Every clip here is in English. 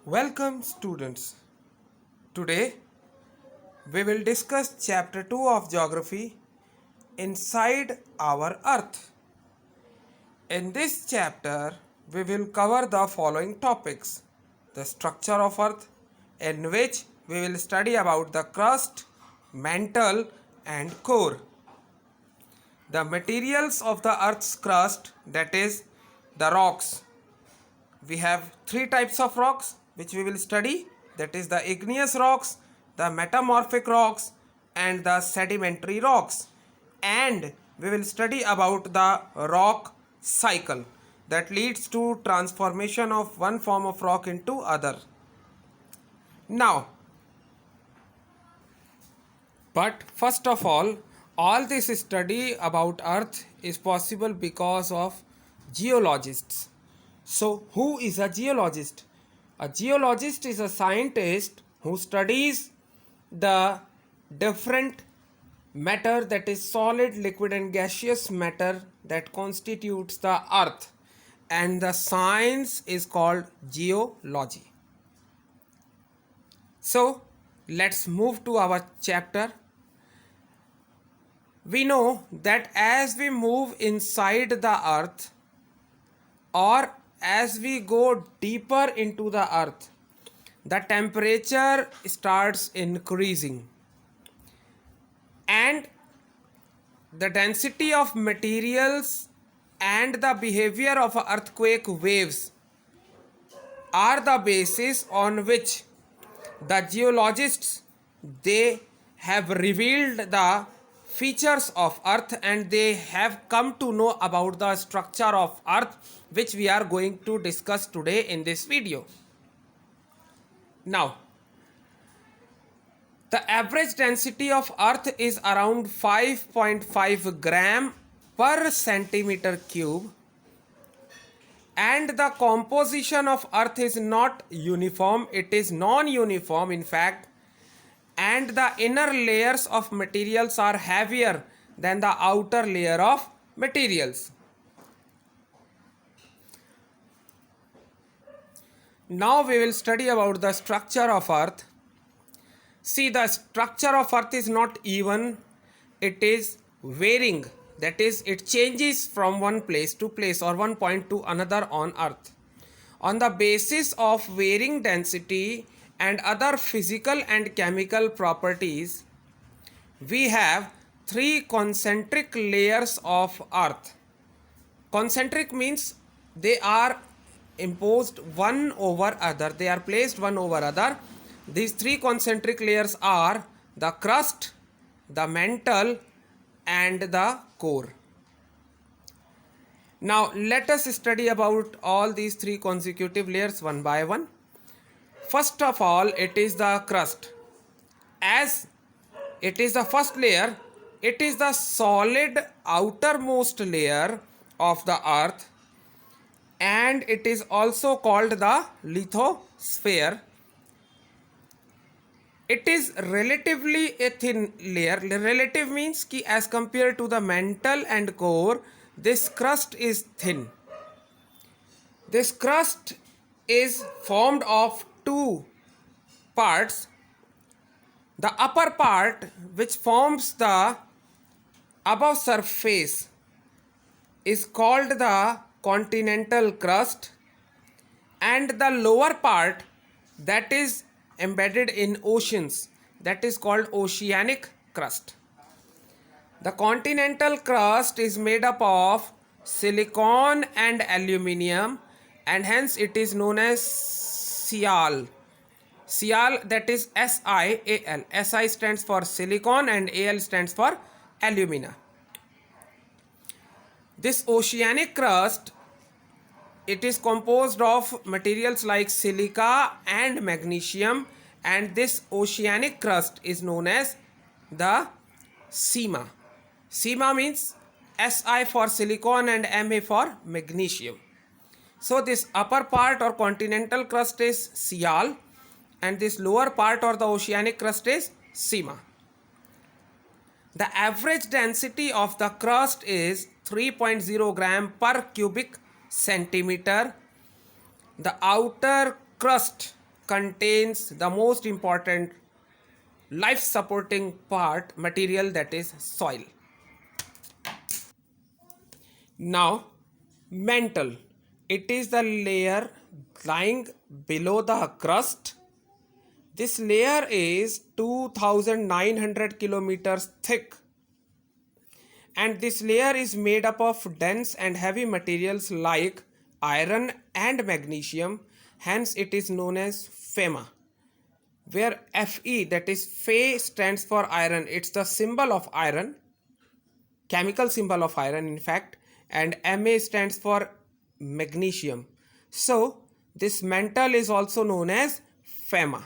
Welcome students. Today we will discuss chapter 2 of geography, inside our earth. In this chapter we will cover the following topics: the structure of earth, in which we will study about the crust, mantle and core. The materials of the earth's crust, that is the rocks. We have three types of rocks which we will study, that is the igneous rocks, the metamorphic rocks and the sedimentary rocks. And we will study about the rock cycle that leads to transformation of one form of rock into other. Now, but first of all this study about earth is possible because of geologists. So, who is a geologist? A geologist is a scientist who studies the different matter, that is solid, liquid and gaseous matter, that constitutes the earth, and the science is called geology. So, let's move to our chapter. We know that as we move inside the earth, or as we go deeper into the earth, the temperature starts increasing and the density of materials and the behavior of earthquake waves are the basis on which the geologists, they have revealed the features of earth and they have come to know about the structure of earth, which we are going to discuss today in this video. Now, the average density of earth is around 5.5 gram per centimeter cube, and the composition of earth is not uniform, it is non-uniform in fact, and the inner layers of materials are heavier than the outer layer of materials. Now we will study about the structure of earth. See, the structure of earth is not even, it is varying, that is it changes from one place to place or one point to another on earth. On the basis of varying density and other physical and chemical properties, we have three concentric layers of earth. Concentric means they are imposed one over other, they are placed one over other. These three concentric layers are the crust, the mantle and the core. Now let us study about all these three consecutive layers one by one. First of all, it is the crust. As it is the first layer, it is the solid outermost layer of the earth, and it is also called the lithosphere. It is relatively a thin layer. Relative means कि as compared to the mantle and core, this crust is thin. This crust is formed of two parts. The upper part, which forms the above surface, is called the continental crust, and the lower part, that is embedded in oceans, that is called oceanic crust. The continental crust is made up of silicon and aluminium, and hence it is known as sial. Sial, that is SiAl. Si stands for silicon and Al stands for alumina. This oceanic crust, it is composed of materials like silica and magnesium, and this oceanic crust is known as the SEMA. SEMA means Si for silicon and Ma for magnesium. So this upper part or continental crust is Sial, and this lower part or the oceanic crust is SEMA. The average density of the crust is 3.0 gram per cubic centimeter. The outer crust contains the most important life supporting part material, that is soil. Now, mantle. It is the layer lying below the crust. This layer is 2900 kilometers thick, and this layer is made up of dense and heavy materials like iron and magnesium. Hence it is known as FEMA, where Fe, that is Fe, stands for iron. It's the symbol of iron, chemical symbol of iron in fact, and Ma stands for magnesium. So this mantle is also known as FEMA.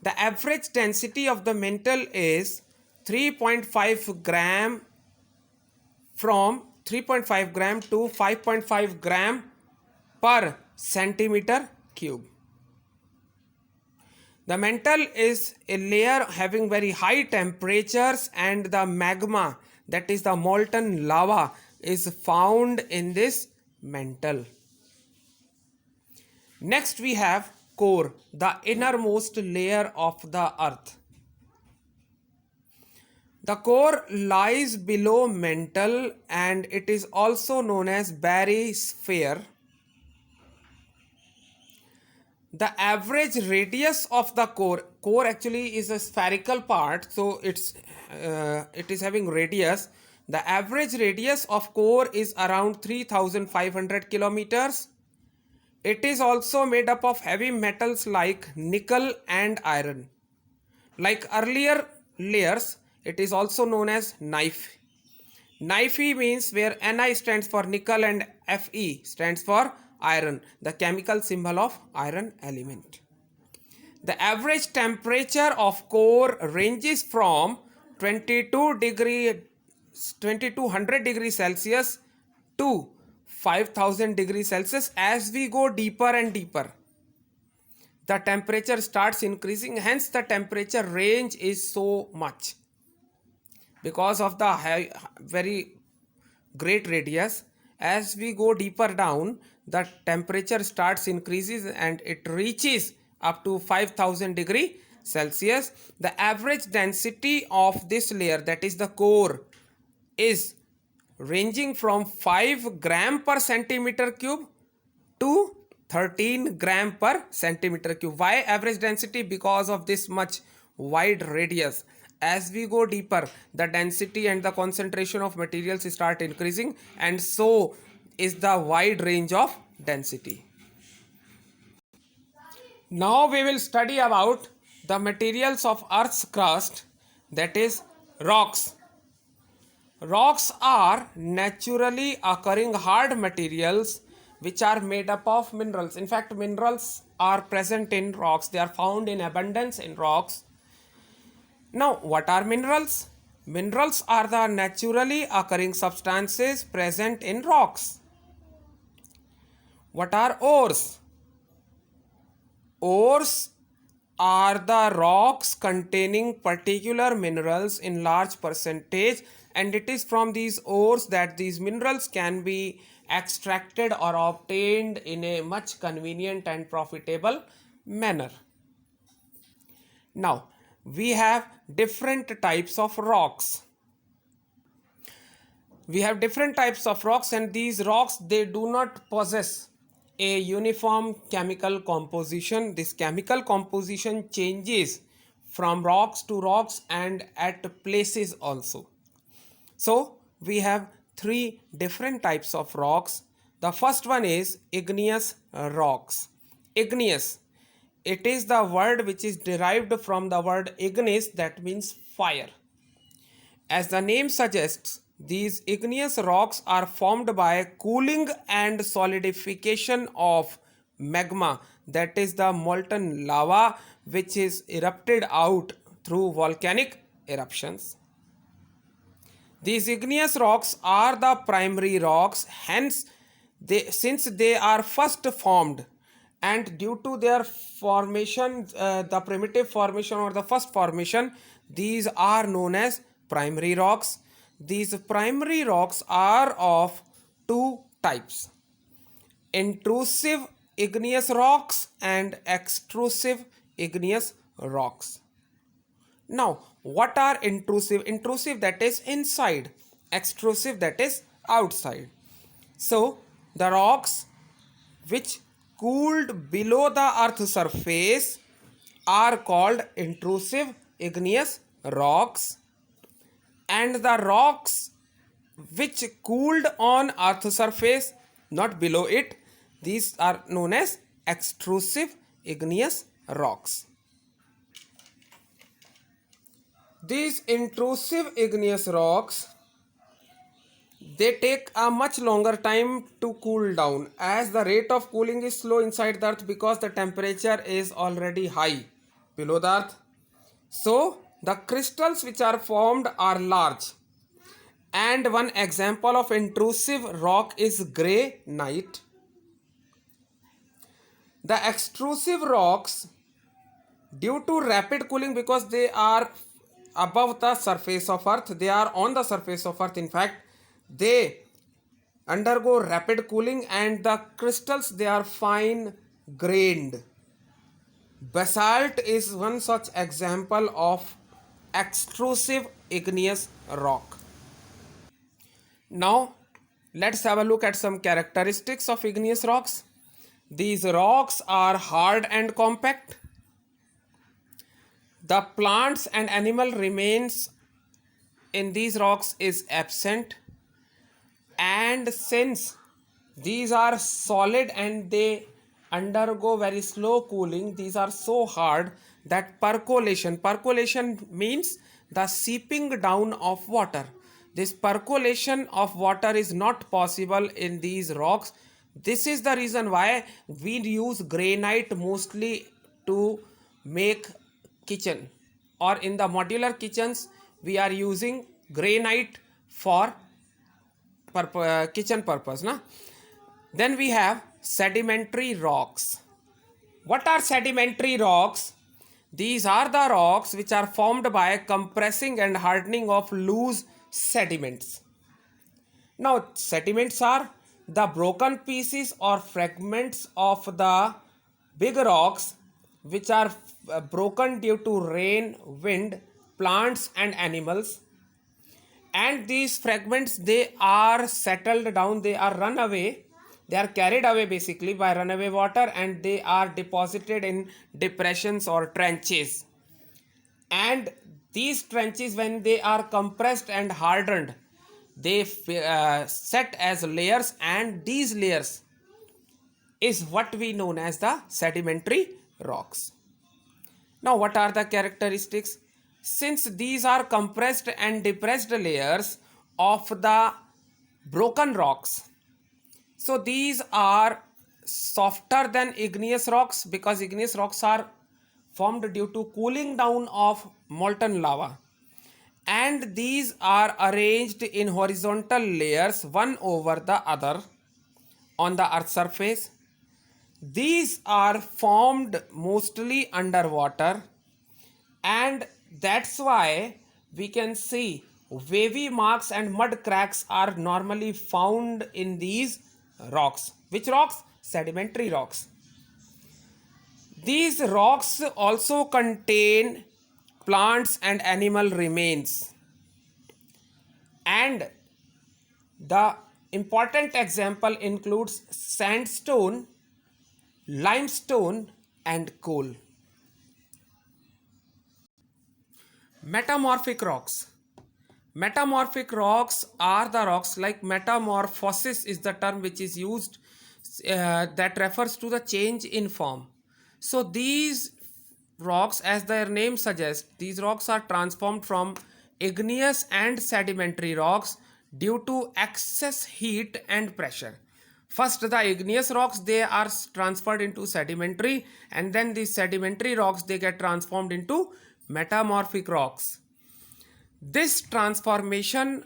The average density of the mantle is 3.5 gram, from 3.5 gram to 5.5 gram per centimeter cube. The mantle is a layer having very high temperatures, and the magma, that is the molten lava, is found in this mantle. Next we have core, the innermost layer of the earth. The core lies below mantle, and it is also known as barysphere. The average radius of the core actually is a spherical part, so it is having radius. The average radius of core is around 3500 kilometers. It is also made up of heavy metals like nickel and iron. Like earlier layers, it is also known as knife. Knife means where Ni stands for nickel and Fe stands for iron, the chemical symbol of iron element. The average temperature of core ranges from 2200 degrees Celsius to 5000 degrees Celsius. As we go deeper and deeper, the temperature starts increasing, hence the temperature range is so much. Because of the very great radius, as we go deeper down, the temperature starts increases and it reaches up to 5000 degree Celsius. The average density of this layer, that is the core, is ranging from 5 gram per centimeter cube to 13 gram per centimeter cube. Why average density? Because of this much wide radius. As we go deeper, the density and the concentration of materials start increasing, and so is the wide range of density. Now we will study about the materials of Earth's crust, that is rocks. Rocks are naturally occurring hard materials which are made up of minerals. In fact, minerals are present in rocks. They are found in abundance in rocks. Now, what are minerals? Minerals are the naturally occurring substances present in rocks. What are ores? Ores are the rocks containing particular minerals in large percentage, and it is from these ores that these minerals can be extracted or obtained in a much convenient and profitable manner. Now, we have different types of rocks. We have different types of rocks, and these rocks, they do not possess a uniform chemical composition. This chemical composition changes from rocks to rocks and at places also. So we have three different types of rocks. The first one is igneous rocks. Igneous, it is the word which is derived from the word ignis, that means fire. As the name suggests, these igneous rocks are formed by cooling and solidification of magma, that is the molten lava which is erupted out through volcanic eruptions. These igneous rocks are the primary rocks, hence since they are first formed, and due to their formation, the primitive formation or the first formation, these are known as primary rocks. These primary rocks are of two types: intrusive igneous rocks and extrusive igneous rocks. Now, what are intrusive? Intrusive, that is inside, extrusive, that is outside. So, the rocks which cooled below the earth's surface are called intrusive igneous rocks, and the rocks which cooled on earth's surface, not below it, these are known as extrusive igneous rocks. These intrusive igneous rocks, they take a much longer time to cool down, as the rate of cooling is slow inside the earth because the temperature is already high below the earth. So the crystals which are formed are large, and one example of intrusive rock is granite. The extrusive rocks, due to rapid cooling, because they are above the surface of earth, they are on the surface of earth, in fact, they undergo rapid cooling, and the crystals, they are fine grained. Basalt is one such example of extrusive igneous rock. Now let's have a look at some characteristics of igneous rocks. These rocks are hard and compact. The plants and animal remains in these rocks is absent, and since these are solid and they undergo very slow cooling, these are so hard that percolation means the seeping down of water. This percolation of water is not possible in these rocks. This is the reason why we use granite mostly to make kitchen, or in the modular kitchens we are using granite for kitchen purpose. Then we have sedimentary rocks. What are sedimentary rocks? These are the rocks which are formed by compressing and hardening of loose sediments. Now, sediments are the broken pieces or fragments of the big rocks which are broken due to rain, wind, plants and animals. And these fragments, they are settled down, they are run away, they are carried away basically by runaway water, and they are deposited in depressions or trenches. And these trenches, when they are compressed and hardened, they set as layers, and these layers is what we known as the sedimentary rocks. Now, what are the characteristics? Since these are compressed and depressed layers of the broken rocks, so these are softer than igneous rocks, because igneous rocks are formed due to cooling down of molten lava, and these are arranged in horizontal layers one over the other on the earth's surface. These are formed mostly underwater, and that's why we can see wavy marks and mud cracks are normally found in these rocks. Which rocks? Sedimentary rocks. These rocks also contain plants and animal remains, and the important example includes sandstone, limestone and coal. Metamorphic rocks. Metamorphic rocks are the rocks, like metamorphosis is the term which is used that refers to the change in form. So these rocks, as their name suggests, these rocks are transformed from igneous and sedimentary rocks due to excess heat and pressure. First, the igneous rocks, they are transferred into sedimentary, and then these sedimentary rocks, they get transformed into metamorphic rocks. This transformation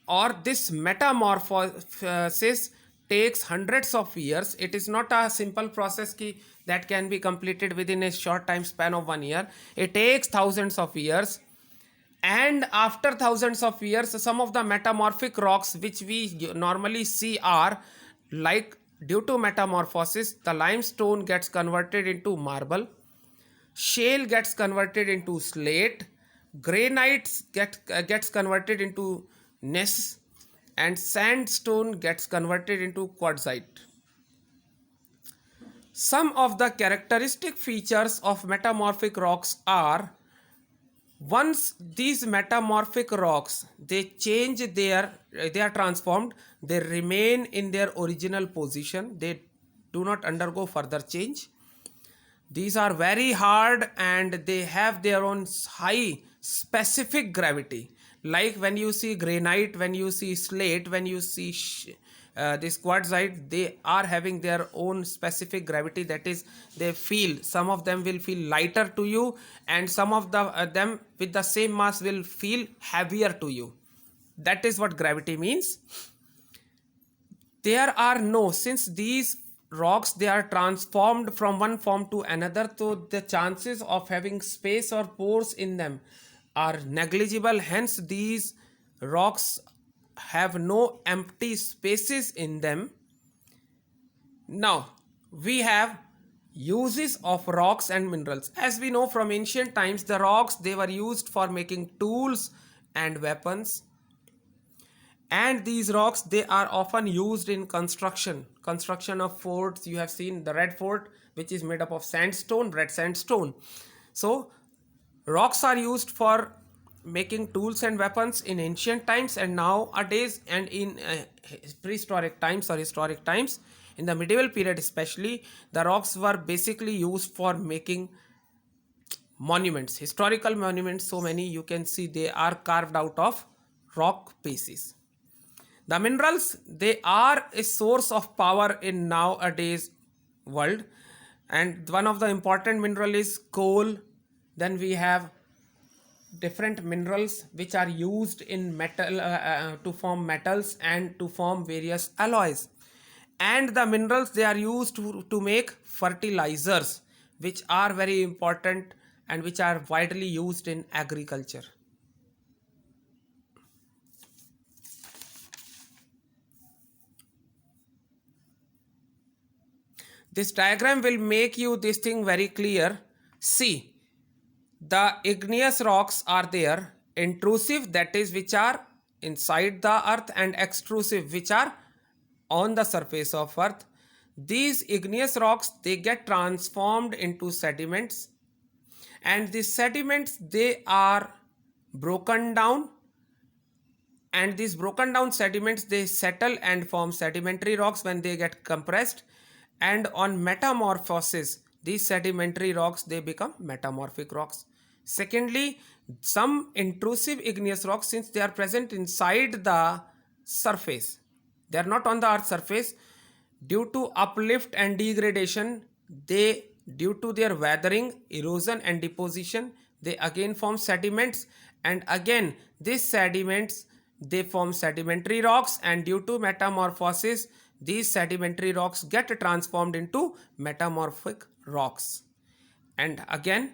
or this metamorphosis takes hundreds of years. It is not a simple process that can be completed within a short time span of 1 year. It takes thousands of years. And after thousands of years, some of the metamorphic rocks which we normally see are like Due to metamorphosis, the limestone gets converted into marble, shale gets converted into slate, granite gets converted into gneiss, and sandstone gets converted into quartzite. Some of the characteristic features of metamorphic rocks are: once these metamorphic rocks they are transformed, they remain in their original position, they do not undergo further change. These are very hard and they have their own high specific gravity. Like when you see granite, when you see slate, when you see this quartzite, they are having their own specific gravity. That is, they feel, some of them will feel lighter to you, and some of them with the same mass will feel heavier to you. That is what gravity means. Since these rocks, they are transformed from one form to another, so the chances of having space or pores in them are negligible. Hence these rocks have no empty spaces in them. Now we have uses of rocks and minerals. As we know from ancient times, the rocks, they were used for making tools and weapons. And these rocks, they are often used in construction of forts. You have seen the Red Fort, which is made up of sandstone, red sandstone. So rocks are used for making tools and weapons in ancient times, and nowadays, and in prehistoric times or historic times. In the medieval period especially, the rocks were basically used for making monuments, historical monuments. So many you can see, they are carved out of rock pieces. The minerals, they are a source of power in nowadays world, and one of the important mineral is coal. Then we have different minerals which are used in metal to form metals and to form various alloys. And the minerals, they are used to make fertilizers, which are very important and which are widely used in agriculture. This diagram will make you this thing very clear. See, the igneous rocks are there, intrusive, that is which are inside the earth, and extrusive, which are on the surface of earth. These igneous rocks, they get transformed into sediments, and these sediments, they are broken down, and these broken down sediments, they settle and form sedimentary rocks when they get compressed. And on metamorphosis, these sedimentary rocks, they become metamorphic rocks. Secondly, some intrusive igneous rocks, since they are present inside the surface, they are not on the earth's surface, due to uplift and degradation, due to their weathering, erosion and deposition, they again form sediments, and again these sediments, they form sedimentary rocks, and due to metamorphosis, these sedimentary rocks get transformed into metamorphic rocks, and again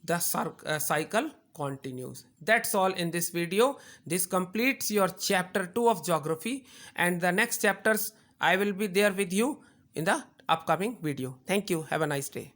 the cycle continues. That's all in this video. This completes your chapter 2 of geography, and the next chapters I will be there with you in the upcoming video. Thank you. Have a nice day.